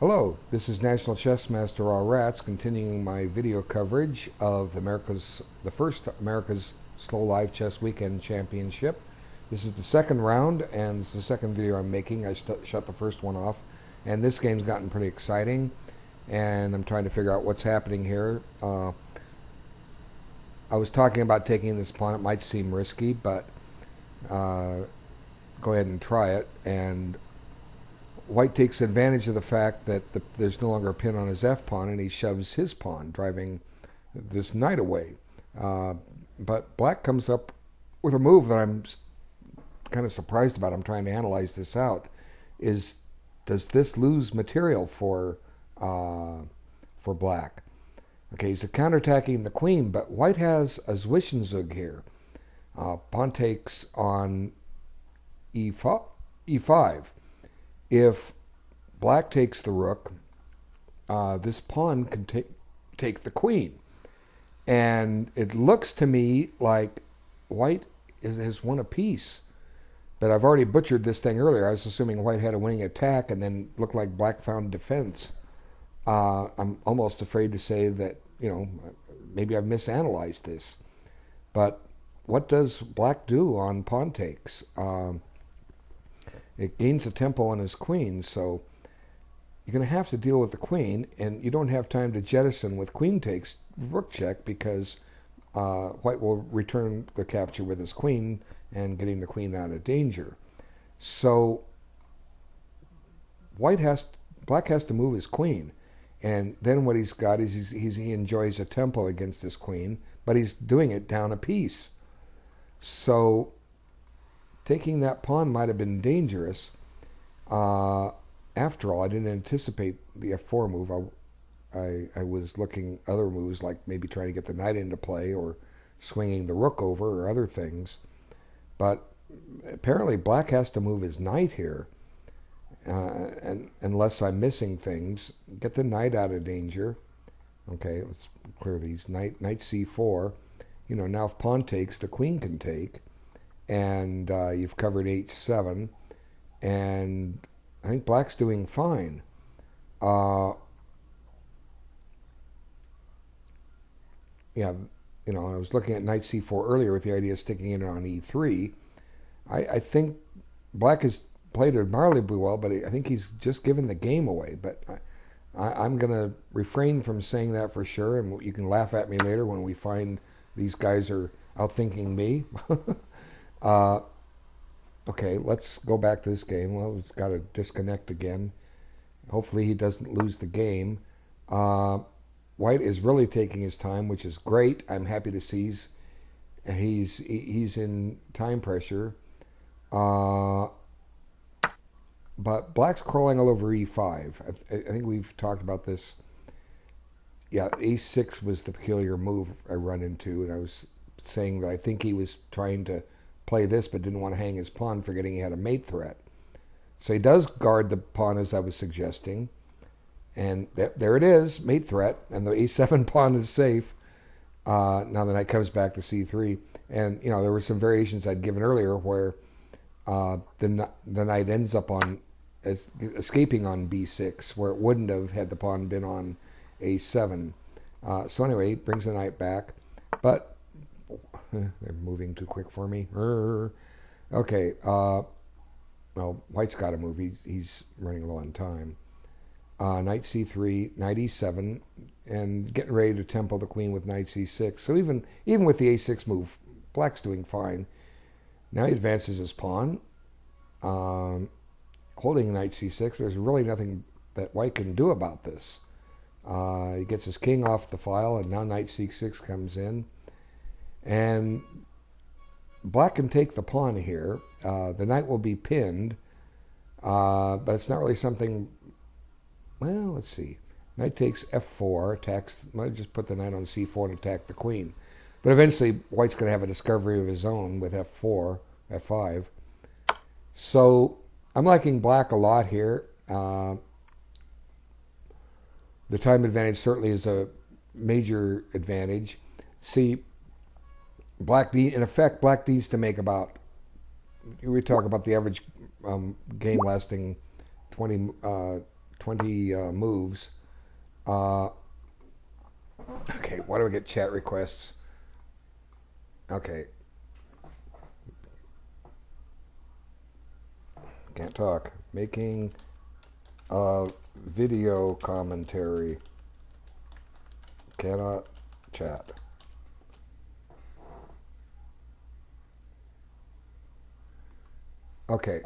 Hello, this is National Chess Master All Rats, continuing my video coverage of the first America's Slow Live Chess Weekend Championship. This is the second round, and it's the second video I'm making. I shut the first one off, and this game's gotten pretty exciting, and I'm trying to figure out what's happening here. I was talking about taking this pawn. It might seem risky, but uh, go ahead and try it. And White takes advantage of the fact that there's no longer a pin on his f-pawn, and he shoves his pawn, driving this knight away. Uh, but Black comes up with a move that I'm kind of surprised about. I'm trying to analyze this out. Is does this lose material for Black? Okay, he's counterattacking the queen, but White has a Zwischenzug here. Pawn takes on e5. If Black takes the rook, this pawn can take the queen. And it looks to me like White has won a piece. But I've already butchered this thing earlier. I was assuming White had a winning attack and then looked like Black found defense. I'm almost afraid to say that, maybe I've misanalyzed this. But what does Black do on pawn takes? It gains a tempo on his queen, so you're going to have to deal with the queen, and you don't have time to jettison with queen takes rook check because White will return the capture with his queen and getting the queen out of danger. So Black has to move his queen, and then what he's got is he enjoys a tempo against his queen, but he's doing it down a piece. So taking that pawn might have been dangerous. After all, I didn't anticipate the f4 move. I was looking other moves like maybe trying to get the knight into play or swinging the rook over or other things. But apparently Black has to move his knight here, and unless I'm missing things, get the knight out of danger. Okay, let's clear these. Knight c4. Now if pawn takes, the queen can take, and you've covered h7, and I think Black's doing fine. Uh, yeah, I was looking at knight c4 earlier with the idea of sticking it on e3. I think Black has played admirably well, but I think he's just given the game away. But I'm going to refrain from saying that for sure, and you can laugh at me later when we find these guys are outthinking me. uh, okay, let's go back to this game. Well, we've got to disconnect again. Hopefully he doesn't lose the game. White is really taking his time, which is great. I'm happy to see he's in time pressure. Uh, but Black's crawling all over e5. I think we've talked about this. Yeah, a6 was the peculiar move I run into, and I was saying that I think he was trying to play this but didn't want to hang his pawn, forgetting he had a mate threat. So he does guard the pawn as I was suggesting, and there it is, mate threat, and the a7 pawn is safe. Now the knight comes back to c3, and there were some variations I'd given earlier where the knight ends up on escaping on b6, where it wouldn't have had the pawn been on a7. So anyway, he brings the knight back, but they're moving too quick for me. Okay, well, White's got to move. He's running low on time. Knight c3, knight e7, and getting ready to tempo the queen with knight c6. So even with the a6 move, Black's doing fine. Now he advances his pawn, holding knight c6. There's really nothing that White can do about this. He gets his king off the file, and now knight c6 comes in. And Black can take the pawn here. The knight will be pinned, but it's not really something. Well, let's see. Knight takes f4, attacks. Might just put the knight on c4 and attack the queen. But eventually, White's going to have a discovery of his own with f4, f5. So I'm liking Black a lot here. The time advantage certainly is a major advantage. See, Black needs to make about. We talk about the average game lasting 20 20 moves. Uh, okay, why do I get chat requests? Okay, can't talk. Making a video commentary. Cannot chat. Okay,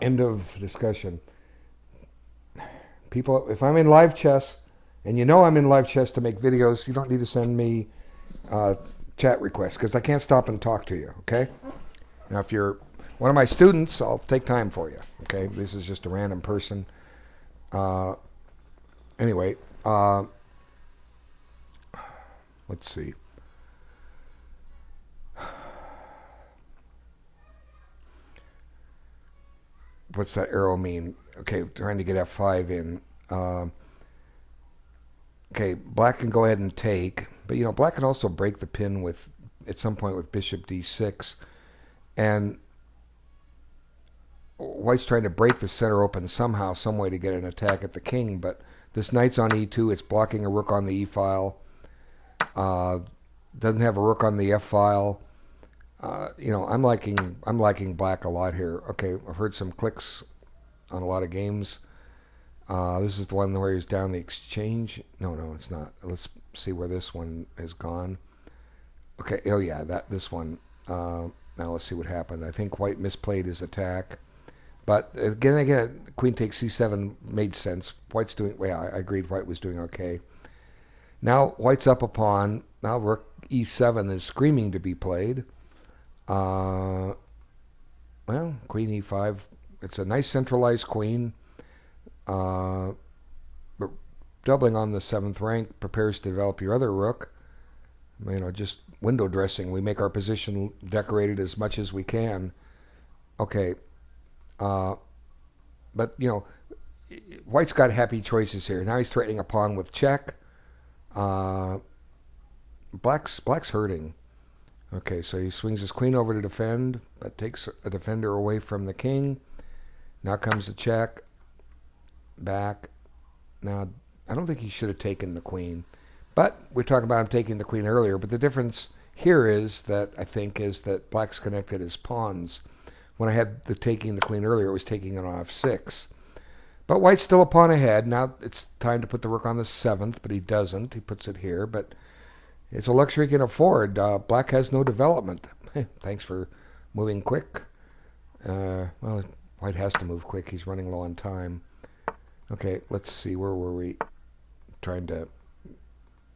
end of discussion. People, if I'm in live chess, and you know I'm in live chess to make videos, you don't need to send me uh, chat requests because I can't stop and talk to you. Okay. Now, if you're one of my students, I'll take time for you. Okay. This is just a random person. Uh, anyway, let's see. What's that arrow mean? Okay, trying to get F5 in. Okay, black can go ahead and take, but you know, black can also break the pin with at some point with bishop d6, and white's trying to break the center open somehow, some way to get an attack at the king. But this knight's on e2. It's blocking a rook on the e file. Doesn't have a rook on the f file. You know, I'm liking black a lot here. Okay, I've heard some clicks on a lot of games. This is the one where he's down the exchange. No, it's not. Let's see where this one has gone. Okay, oh yeah, this one. Now let's see what happened. I think white misplayed his attack. But again, queen takes c7 made sense. White's doing, well, I agreed white was doing okay. Now white's up a pawn. Now rook e7 is screaming to be played. Well, queen e5. It's a nice centralized queen. But doubling on the 7th rank prepares to develop your other rook. You know, just window dressing. We make our position decorated as much as we can. Okay. But, you know, white's got happy choices here. Now he's threatening a pawn with check. Black's hurting. Okay, so he swings his queen over to defend, but takes a defender away from the king. Now comes the check. Back. Now, I don't think he should have taken the queen. But we're talking about him taking the queen earlier. But the difference here is that, I think, is that black's connected his pawns. When I had the taking the queen earlier, it was taking it on f6. But white's still a pawn ahead. Now it's time to put the rook on the 7th, but he doesn't. He puts it here, but it's a luxury he can afford. Black has no development. Thanks for moving quick. Well, white has to move quick. He's running low on time. Okay, let's see. Where were we? Trying to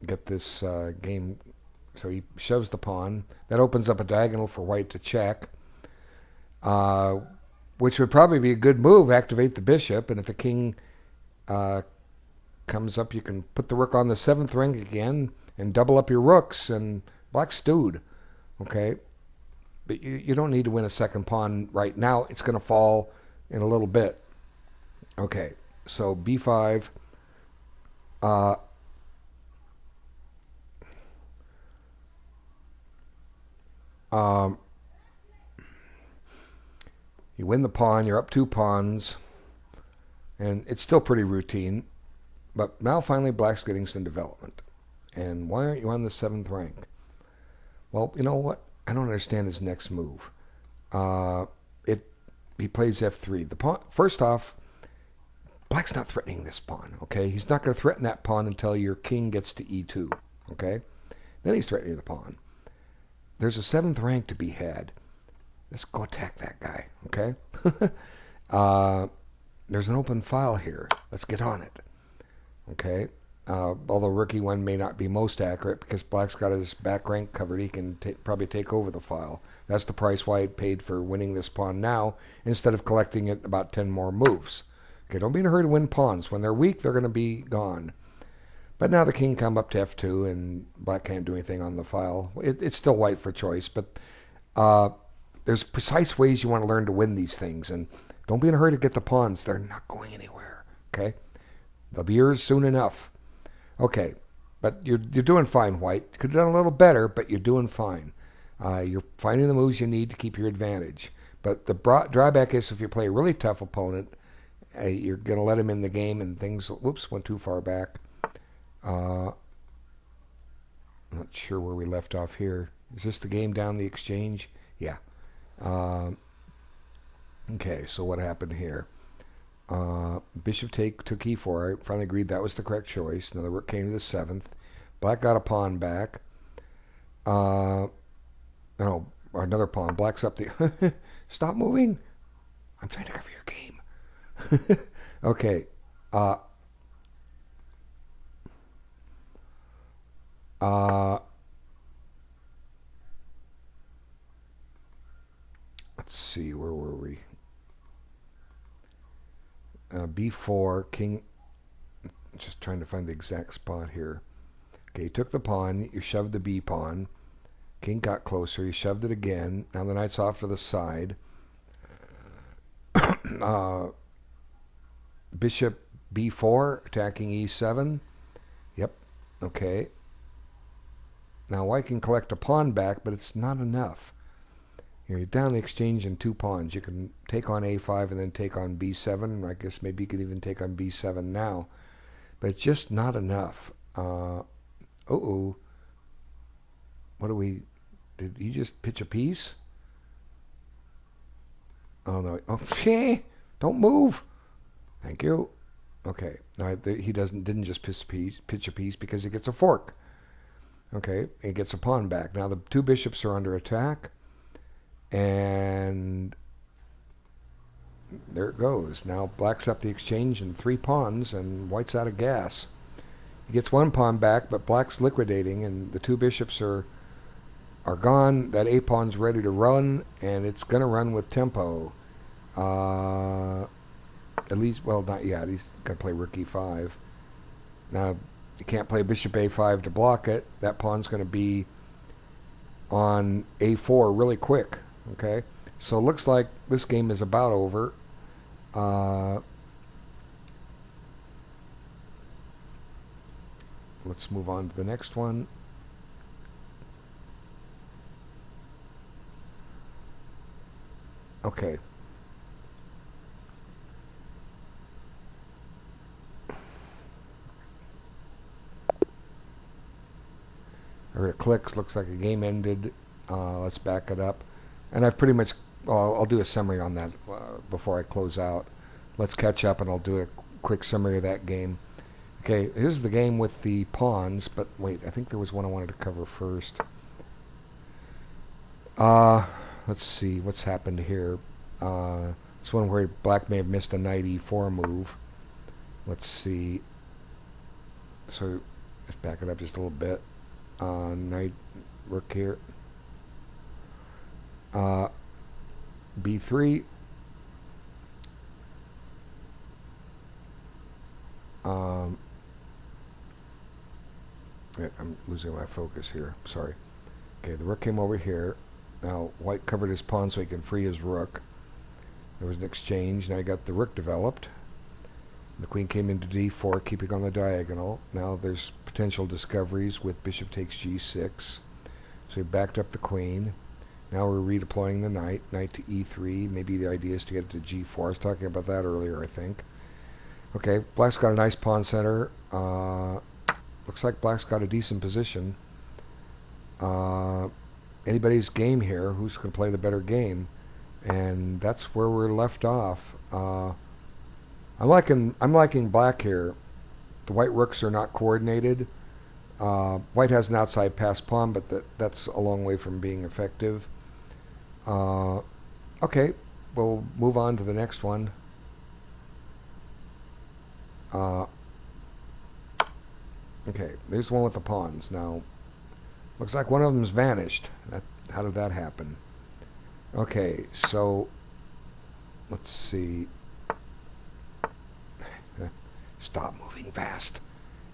get this game. So he shoves the pawn. That opens up a diagonal for white to check. Which would probably be a good move, activate the bishop, and if the king comes up, you can put the rook on the 7th rank again and double up your rooks, and black's stewed. Okay? But you don't need to win a second pawn right now. It's going to fall in a little bit. Okay, so b5. You win the pawn, you're up 2 pawns, and it's still pretty routine. But now finally black's getting some development. And why aren't you on the 7th rank? Well, you know what? I don't understand his next move. He plays f3. The pawn, first off, black's not threatening this pawn, okay? He's not going to threaten that pawn until your king gets to e2, okay? Then he's threatening the pawn. There's a 7th rank to be had. Let's go attack that guy, okay? There's an open file here. Let's get on it, okay? Although rook e1 may not be most accurate because black's got his back rank covered, he can probably take over the file. That's the price white paid for winning this pawn now instead of collecting it about 10 more moves. Okay, don't be in a hurry to win pawns. When they're weak, they're going to be gone. But now the king come up to f2 and black can't do anything on the file. It's still white for choice, but there's precise ways you want to learn to win these things, and don't be in a hurry to get the pawns. They're not going anywhere, okay? They'll be yours soon enough. Okay, but you're doing fine, white. Could have done a little better, but you're doing fine. You're finding the moves you need to keep your advantage. But the drawback is if you play a really tough opponent you're going to let him in the game and things, whoops, went too far back. I'm not sure where we left off here. Is this the game down the exchange? Yeah. Okay, so what happened here? Bishop took e4. I finally agreed that was the correct choice. Now the rook came to the 7th. Black got a pawn back. No, another pawn. Black's up the... Stop moving. I'm trying to cover your game. Okay. Let's see, where were we? B4, king, just trying to find the exact spot here. Okay, you took the pawn, you shoved the B pawn, king got closer, you shoved it again, now the knight's off to the side. Bishop B4, attacking E7. Yep, okay. Now white can collect a pawn back, but it's not enough. You're down the exchange in 2 pawns. You can take on A5 and then take on B7. I guess maybe you could even take on B7 now. But it's just not enough. What do we... Did he just pitch a piece? Oh, no. Oh, don't move. Thank you. Okay. Now, he didn't just pitch a piece because he gets a fork. Okay. He gets a pawn back. Now, the 2 bishops are under attack. And there it goes. Now black's up the exchange in 3 pawns, and white's out of gas. He gets 1 pawn back, but black's liquidating, and the 2 bishops are gone. That A pawn's ready to run, and it's going to run with tempo. At least, well, not yet. He's going to play rook E5. Now, you can't play bishop A5 to block it. That pawn's going to be on A4 really quick. Okay, so it looks like this game is about over. Let's move on to the next one. Okay. I heard it clicks. Looks like a game ended. Let's back it up. And I've pretty much, well, I'll do a summary on that before I close out. Let's catch up and I'll do a quick summary of that game. Okay, here's the game with the pawns, but wait, I think there was one I wanted to cover first. Let's see, what's happened here. This one where black may have missed a knight E4 move. Let's see. So, let's back it up just a little bit. Knight, rook here. B3. I'm losing my focus here. Sorry. Okay, the rook came over here. Now, white covered his pawn so he can free his rook. There was an exchange. Now you got the rook developed. The queen came into D4, keeping on the diagonal. Now there's potential discoveries with bishop takes G6. So he backed up the queen. Now we're redeploying the knight. Knight to E3. Maybe the idea is to get it to G4. I was talking about that earlier, I think. Okay, black's got a nice pawn center. Looks like black's got a decent position. Anybody's game here. Who's going to play the better game? And that's where we're left off. I'm liking black here. The white rooks are not coordinated. White has an outside pass pawn, but that's a long way from being effective. Okay, we'll move on to the next one. Okay, there's one with the pawns. Now, looks like one of them's vanished. How did that happen? Okay, so let's see. Stop moving fast.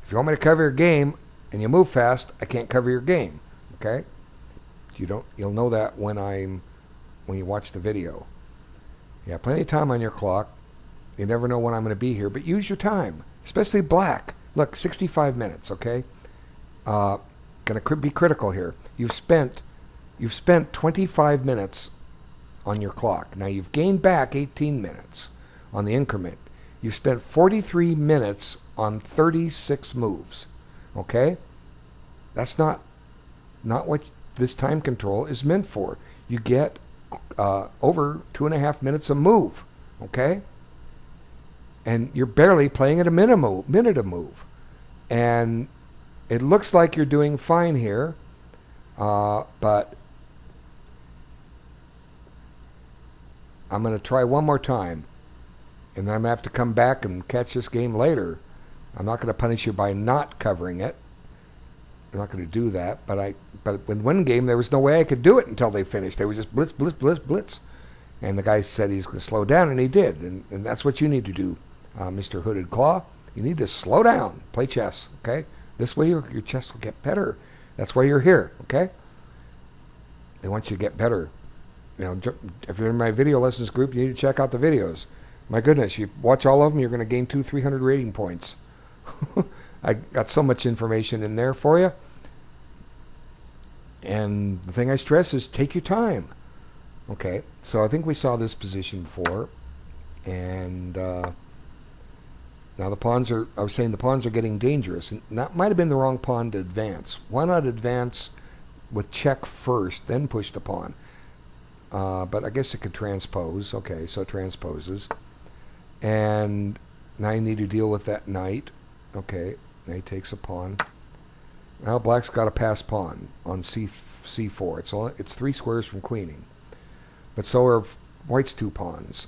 If you want me to cover your game and you move fast, I can't cover your game. Okay? You'll know that when you watch the video. You have plenty of time on your clock. You never know when I'm going to be here, but use your time, especially black. Look, 65 minutes, okay? Going to be critical here. You've spent 25 minutes on your clock. Now you've gained back 18 minutes on the increment. You've spent 43 minutes on 36 moves. Okay? That's not what this time control is meant for. You get over 2.5 minutes a move. Okay? And you're barely playing at a minute a move. And it looks like you're doing fine here, but I'm going to try one more time, and then I'm going to have to come back and catch this game later. I'm not going to punish you by not covering it. I'm not going to do that, but in one game there was no way I could do it until they finished. They were just blitz, blitz, blitz, blitz. And the guy said he's going to slow down, and he did. And that's what you need to do, Mr. Hooded Claw. You need to slow down, play chess, okay? This way your chess will get better. That's why you're here, okay? They want you to get better. You know, if you're in my video lessons group, you need to check out the videos. My goodness, you watch all of them, you're going to gain 300 rating points. I got so much information in there for you. And the thing I stress is take your time. Okay, so I think we saw this position before. And now the pawns are, I was saying the pawns are getting dangerous. And that might have been the wrong pawn to advance. Why not advance with check first, then push the pawn? But I guess it could transpose. Okay, so it transposes. And now you need to deal with that knight. Okay, now he takes a pawn. Now black's got a pass pawn on c4. It's 3 squares from queening. But so are white's 2 pawns.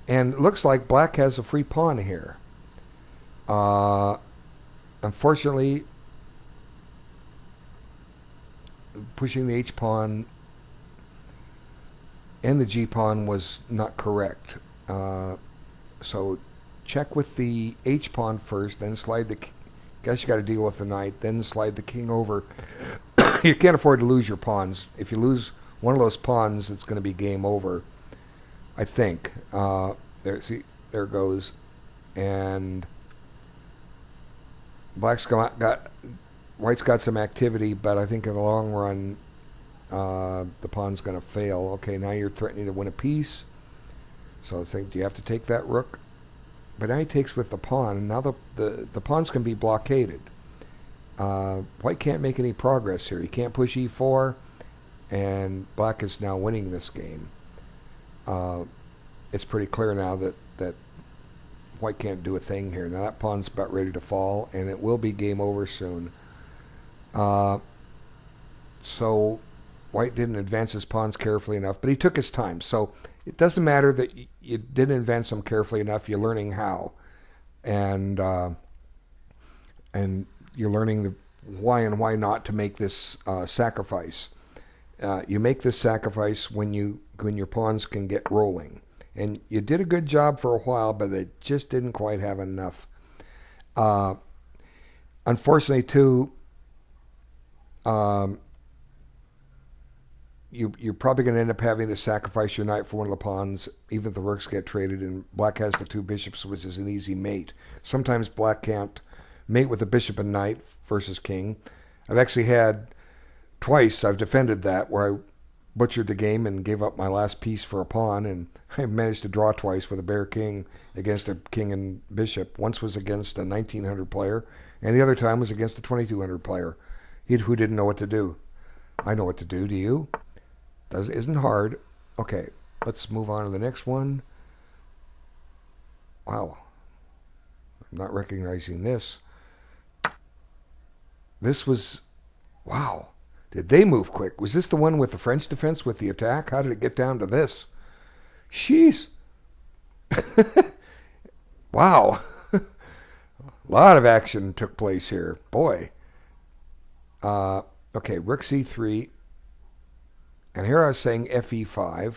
And it looks like black has a free pawn here. Unfortunately, pushing the h pawn and the g pawn was not correct. So check with the h pawn first, then slide the... Guess you got to deal with the knight, then slide the king over. You can't afford to lose your pawns. If you lose one of those pawns, it's going to be game over, I think. See, there it goes. And black's white's got some activity, but I think in the long run, the pawn's going to fail. Okay, now you're threatening to win a piece. So I think, do you have to take that rook? But now he takes with the pawn, and now the pawns can be blockaded. White can't make any progress here. He can't push e4, and black is now winning this game. It's pretty clear now that white can't do a thing here. Now that pawn's about ready to fall, and it will be game over soon. So white didn't advance his pawns carefully enough, but he took his time. So it doesn't matter that you didn't advance them carefully enough. You're learning how, and you're learning the why and why not to make this sacrifice. You make this sacrifice when your pawns can get rolling, and you did a good job for a while, but it just didn't quite have enough. Unfortunately, too. You're probably going to end up having to sacrifice your knight for one of the pawns, even if the rooks get traded, and black has the 2 bishops, which is an easy mate. Sometimes black can't mate with a bishop and knight versus king. I've actually had twice, I've defended that, where I butchered the game and gave up my last piece for a pawn, and I managed to draw twice with a bare king against a king and bishop. Once was against a 1900 player, and the other time was against a 2200 player who didn't know what to do. I know what to do. Do you? Isn't hard. Okay, let's move on to the next one. Wow. I'm not recognizing this. This was... Wow. Did they move quick? Was this the one with the French defense with the attack? How did it get down to this? Jeez. Wow. A lot of action took place here. Boy. Okay, rook c3. And here I was saying fe5.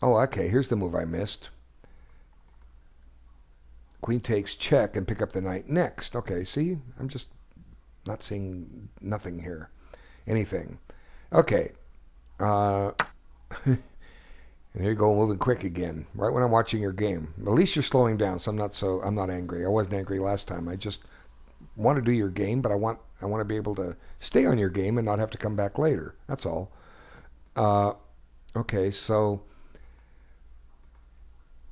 Oh, okay, here's the move I missed. Queen takes check and pick up the knight next. Okay, see? I'm just not seeing nothing here. Anything. Okay. And here you go, moving quick again. Right when I'm watching your game. At least you're slowing down, so I'm not angry. I wasn't angry last time. I just want to do your game, but I want to be able to stay on your game and not have to come back later. That's all. Okay, so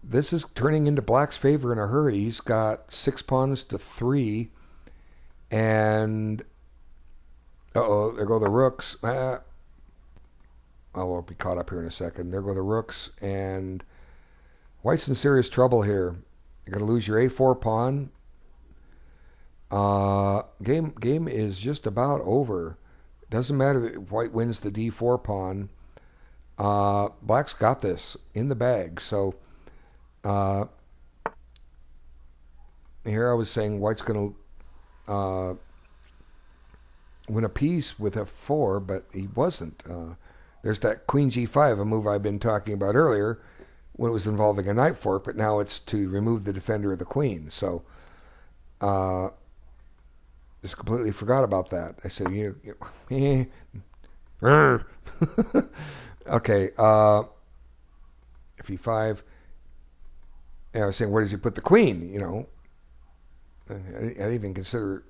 this is turning into black's favor in a hurry. He's got 6 pawns to 3, and uh-oh, there go the rooks. We'll be caught up here in a second. There go the rooks, and white's in serious trouble here. You're going to lose your a4 pawn. Game is just about over. Doesn't matter that white wins the d4 pawn. Black's got this in the bag. So here I was saying white's going to win a piece with f4, but he wasn't. There's that queen g5, a move I've been talking about earlier when it was involving a knight fork, but now it's to remove the defender of the queen. So just completely forgot about that. I said, okay, if e5, and I was saying, where does he put the queen? I didn't even consider,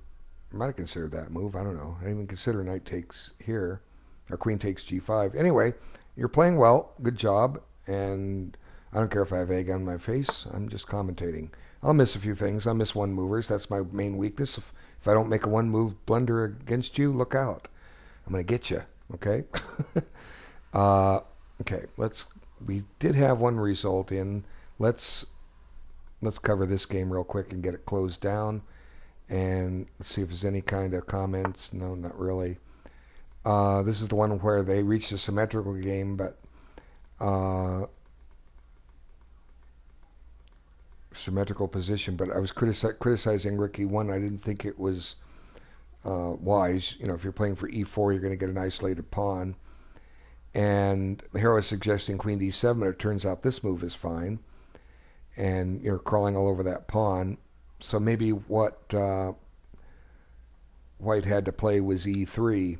I might have considered that move. I don't know. I didn't even consider knight takes here, or queen takes g5. Anyway, you're playing well. Good job. And I don't care if I have egg on my face. I'm just commentating. I'll miss a few things. I'll miss one movers. That's my main weakness. If I don't make a one move blunder against you, look out. I'm going to get you. Okay? Okay, we did have one result in. Let's cover this game real quick and get it closed down. And let's see if there's any kind of comments. No, not really. This is the one where they reached a symmetrical game, but symmetrical position. But I was criticizing Rook E1. I didn't think it was wise. If you're playing for E4, you're going to get an isolated pawn. And here I was suggesting Queen D7, but it turns out this move is fine. And you're crawling all over that pawn. So maybe what white had to play was E3.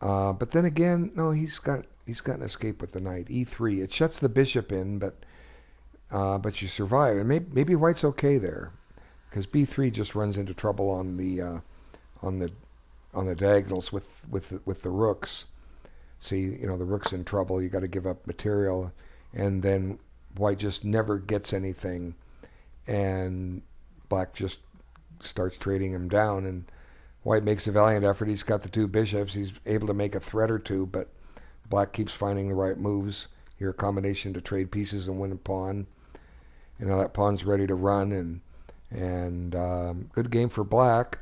But then again, no, he's got an escape with the knight. E3. It shuts the bishop in, but you survive. And maybe white's okay there, because B3 just runs into trouble on the diagonals with the rooks. See, the rook's in trouble. You got to give up material, and then white just never gets anything, and black just starts trading him down. And white makes a valiant effort. He's got the two bishops. He's able to make a threat or two, but black keeps finding the right moves. Here, a combination to trade pieces and win a pawn. And now that pawn's ready to run, and good game for black.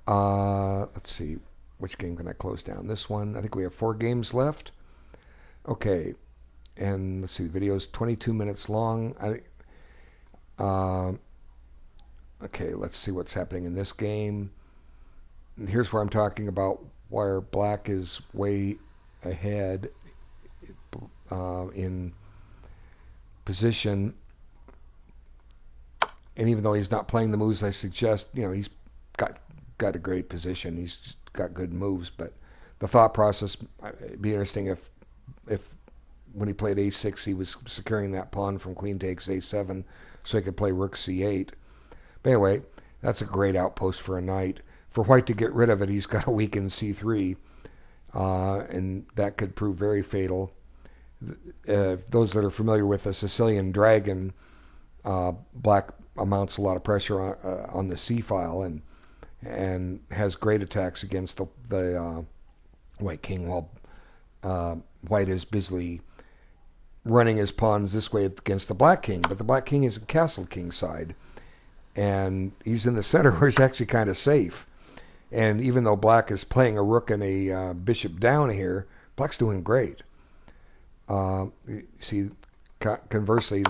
Let's see, which game can I close down? This one. I think we have 4 games left. Okay, and let's see, the video's 22 minutes long. Okay, let's see what's happening in this game. And here's where I'm talking about where black is way ahead in position. And even though he's not playing the moves I suggest, he's got a great position. He's got good moves, but the thought process, it'd be interesting if when he played a6, he was securing that pawn from queen takes a7, so he could play rook c8. But anyway, that's a great outpost for a knight. For white to get rid of it, he's got to weaken c3, and that could prove very fatal. Those that are familiar with the Sicilian dragon, black mounts a lot of pressure on the c file and has great attacks against the white king, while white is busily running his pawns this way against the black king. But the black king is a castle king side, and he's in the center where he's actually kind of safe. And even though black is playing a rook and a bishop down here, black's doing great. See, conversely,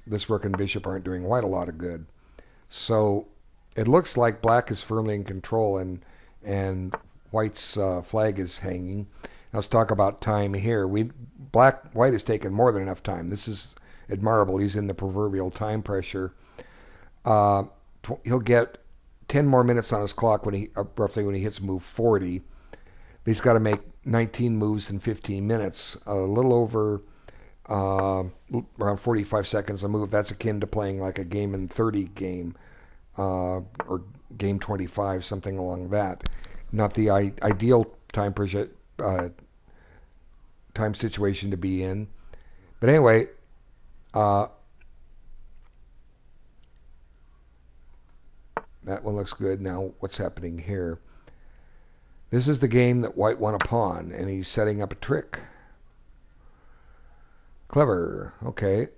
this rook and bishop aren't doing white a lot of good. So it looks like black is firmly in control, and white's flag is hanging. Now let's talk about time here. White has taken more than enough time. This is admirable. He's in the proverbial time pressure. He'll get 10 more minutes on his clock roughly when he hits move 40. He's got to make 19 moves in 15 minutes, a little over around 45 seconds a move. That's akin to playing like a game in 30 game, or game 25, something along that. Not the ideal time situation to be in. But anyway, that one looks good. Now, what's happening here? This is the game that white won a pawn, and he's setting up a trick. Clever. Okay.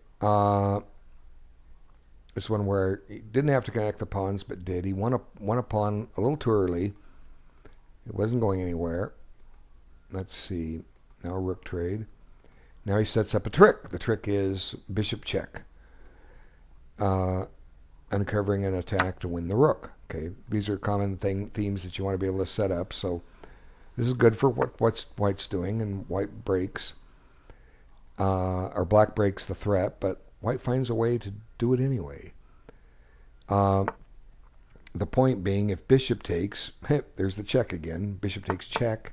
This one where he didn't have to connect the pawns, but did. He won a pawn a little too early. It wasn't going anywhere. Let's see. Now rook trade. Now he sets up a trick. The trick is bishop check. Uncovering an attack to win the rook. Okay, these are common themes that you want to be able to set up. So this is good for what white's doing, and white breaks, or black breaks the threat, but white finds a way to do it anyway. The point being, if bishop takes, there's the check again. Bishop takes check,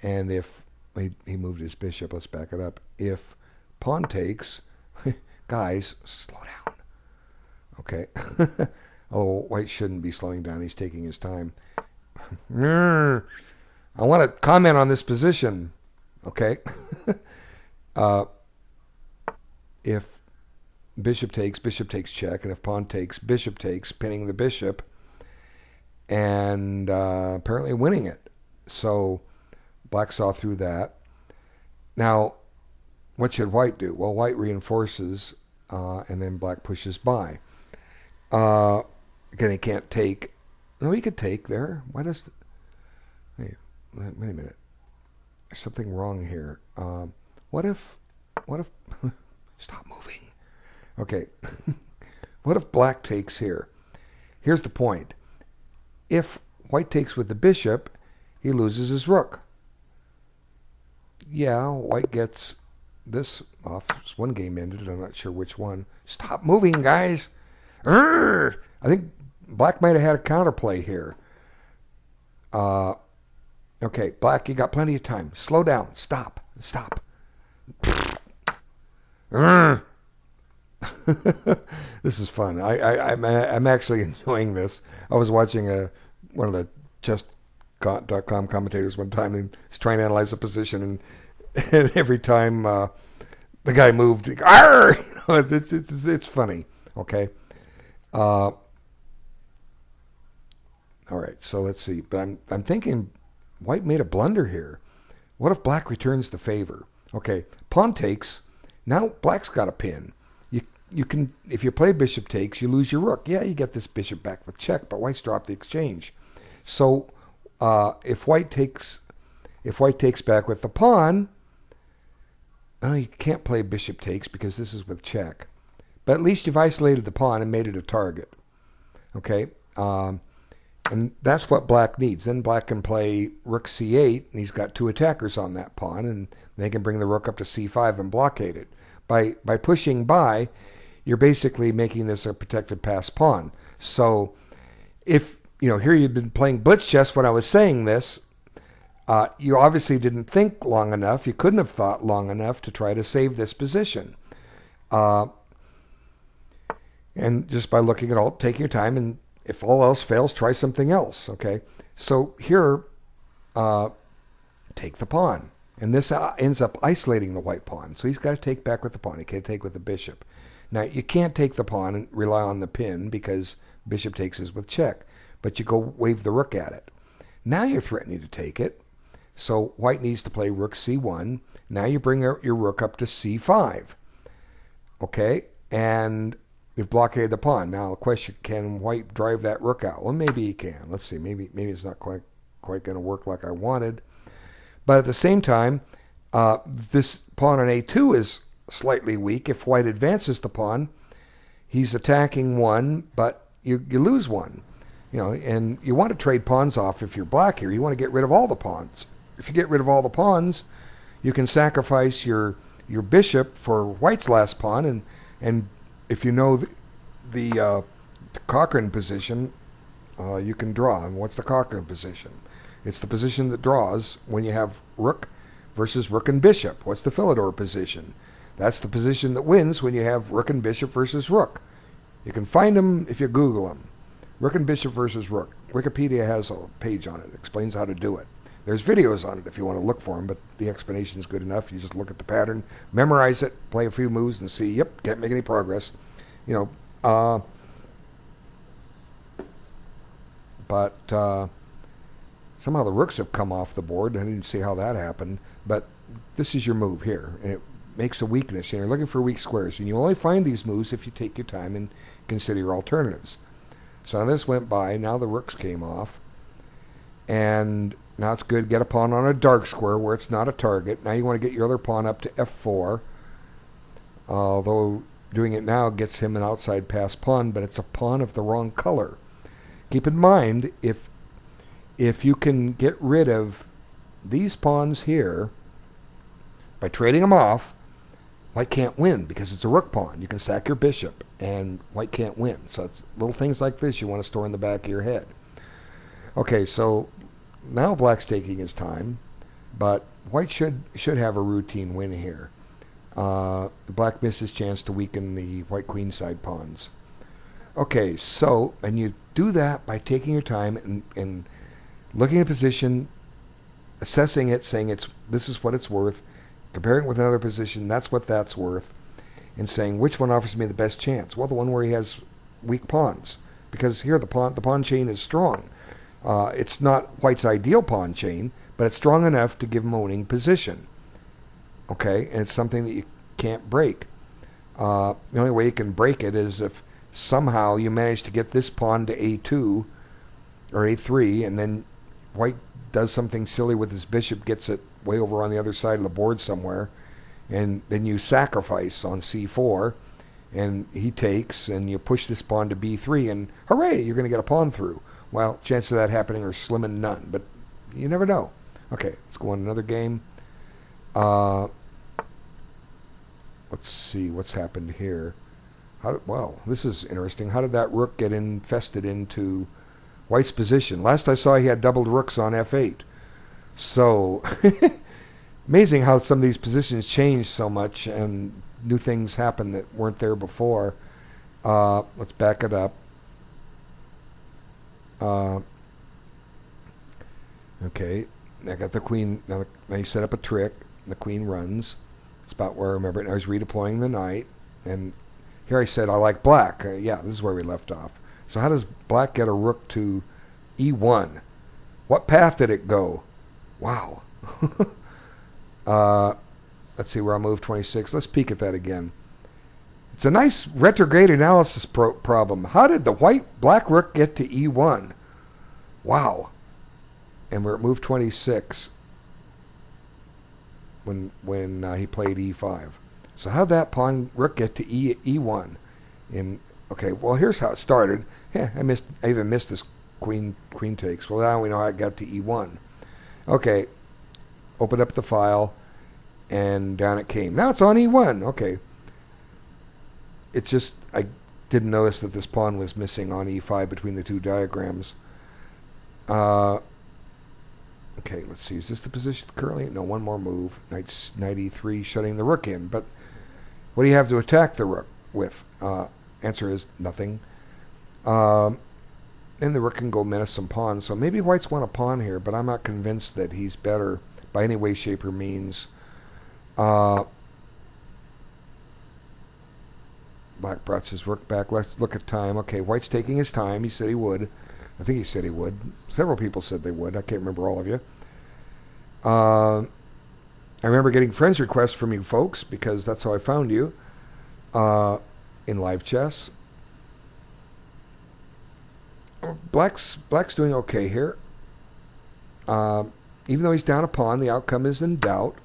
and if he moved his bishop, let's back it up. If pawn takes, guys, slow down. Okay. Oh, white shouldn't be slowing down. He's taking his time. I want to comment on this position. Okay. If bishop takes check, and if pawn takes, bishop takes, pinning the bishop, and apparently winning it. So black saw through that. Now, what should white do? Well, white reinforces, and then black pushes by. Again, he can't take. No, he could take there. Why does... Wait a minute. There's something wrong here. What if... Stop moving. Okay. What if black takes here? Here's the point. If white takes with the bishop, he loses his rook. Yeah, white gets this off. One game ended. I'm not sure which one. Stop moving, guys. I think black might have had a counterplay here. Okay, black, you got plenty of time. Slow down. Stop. This is fun. I'm actually enjoying this. I was watching one of the chess.com commentators one time, and he's trying to analyze a position, and every time the guy moved, it's funny. Okay. All right, so let's see. But I'm thinking white made a blunder here. What if black returns the favor? Okay, pawn takes. Now black's got a pin. You can, if you play bishop takes, you lose your rook. Yeah, you get this bishop back with check, but white's dropped the exchange. So if white takes back with the pawn, you can't play bishop takes because this is with check. But at least you've isolated the pawn and made it a target. Okay, and that's what black needs. Then black can play rook c8, and he's got two attackers on that pawn, and they can bring the rook up to c5 and blockade it. By pushing by, you're basically making this a protected pass pawn. So if, here you've been playing blitz chess when I was saying this, you obviously didn't think long enough. You couldn't have thought long enough to try to save this position. And just by looking at all, take your time, and if all else fails, try something else. Okay, so here, take the pawn, and this ends up isolating the white pawn. So he's got to take back with the pawn. He can't take with the bishop. Now you can't take the pawn and rely on the pin because bishop takes is with check, but you go wave the rook at it. Now you're threatening to take it, so white needs to play rook c1. Now you bring your rook up to c5. Okay, and you've blockaded the pawn. Now the question, can white drive that rook out? Well, maybe he can. Let's see. Maybe it's not quite going to work like I wanted. But at the same time, this pawn on a2 is slightly weak. If white advances the pawn, he's attacking one, but you lose one. And you want to trade pawns off if you're black here. You want to get rid of all the pawns. If you get rid of all the pawns, you can sacrifice your bishop for white's last pawn, and if you know the Cochrane position, you can draw. And what's the Cochrane position? It's the position that draws when you have rook versus rook and bishop. What's the Philidor position? That's the position that wins when you have rook and bishop versus rook. You can find them if you Google them. Rook and bishop versus rook. Wikipedia has a page on it. It explains how to do it. There's videos on it if you want to look for them, but the explanation is good enough. You just look at the pattern, memorize it, play a few moves, and see, yep, can't make any progress. but somehow the rooks have come off the board. I didn't see how that happened, but this is your move here, and it makes a weakness. You're looking for weak squares, and you only find these moves if you take your time and consider your alternatives. So this went by. Now the rooks came off, and now it's good. Get a pawn on a dark square where it's not a target. Now you want to get your other pawn up to f4, although doing it now gets him an outside pass pawn, but it's a pawn of the wrong color. Keep in mind, if you can get rid of these pawns here by trading them off, white can't win because it's a rook pawn. You can sack your bishop, and white can't win. So it's little things like this you want to store in the back of your head. Okay, so now black's taking his time, but white should have a routine win here. The black missed his chance to weaken the white queenside pawns. Okay, so, and you do that by taking your time and looking at a position, assessing it, saying this is what it's worth, comparing it with another position, that's what that's worth, and saying which one offers me the best chance. Well, the one where he has weak pawns, because here the pawn chain is strong. It's not white's ideal pawn chain, but it's strong enough to give him a winning position. Okay, and it's something that you can't break. The only way you can break it is if somehow you manage to get this pawn to a2 or a3, and then white does something silly with his bishop, gets it way over on the other side of the board somewhere, and then you sacrifice on c4, and he takes, and you push this pawn to b3, and hooray, you're going to get a pawn through. Well, chances of that happening are slim and none, but you never know. Okay, let's go on another game. Let's see what's happened here. Wow, this is interesting. How did that rook get infested into white's position? Last I saw, he had doubled rooks on f8. So, amazing how some of these positions change so much and new things happen that weren't there before. Let's back it up. Okay, I got the queen. Now you set up a trick. The queen runs. It's about where I remember it. I was redeploying the knight, and here I said I like black. Yeah, this is where we left off. So how does black get a rook to e1? What path did it go? Wow. Let's see where I moved 26. Let's peek at that again. It's a nice retrograde analysis problem. How did the black rook get to e1? Wow. And we're at move 26 when he played e5. So how'd that pawn rook get to e1? Okay, well here's how it started. Yeah, I even missed this queen takes. Well, now we know how it got to e1. Okay, open up the file, and down it came. Now it's on e1. Okay. It's just I didn't notice that this pawn was missing on e5 between the two diagrams. Okay, let's see. Is this the position currently? No, one more move. Knight e3, shutting the rook in. But what do you have to attack the rook with? Answer is nothing. And the rook can go menace some pawns. So maybe white's won a pawn here, but I'm not convinced that he's better by any way, shape, or means. Black brought his rook back. Let's look at time. Okay, white's taking his time. He said he would. I think he said he would. Several people said they would. I can't remember all of you. I remember getting friends requests from you folks because that's how I found you in live chess. Black's doing okay here. Even though he's down a pawn, the outcome is in doubt.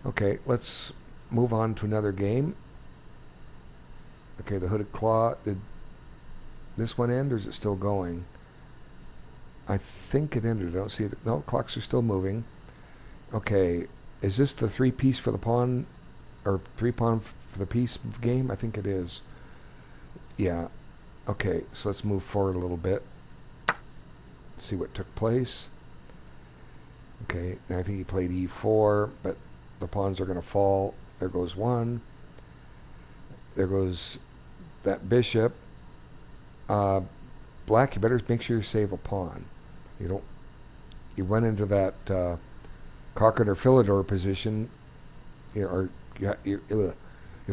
Okay, let's move on to another game. Okay, the hooded claw. Did this one end, or is it still going? I think it ended. I don't see it. No, clocks are still moving. Okay, is this the 3-piece for the pawn, or 3-pawn for the piece game? I think it is. Yeah. Okay, so let's move forward a little bit. See what took place. Okay, now I think he played e4, but the pawns are going to fall. There goes one. There goes that bishop. Black, you better make sure you save a pawn. You run into that Cochrane or Philidor position, if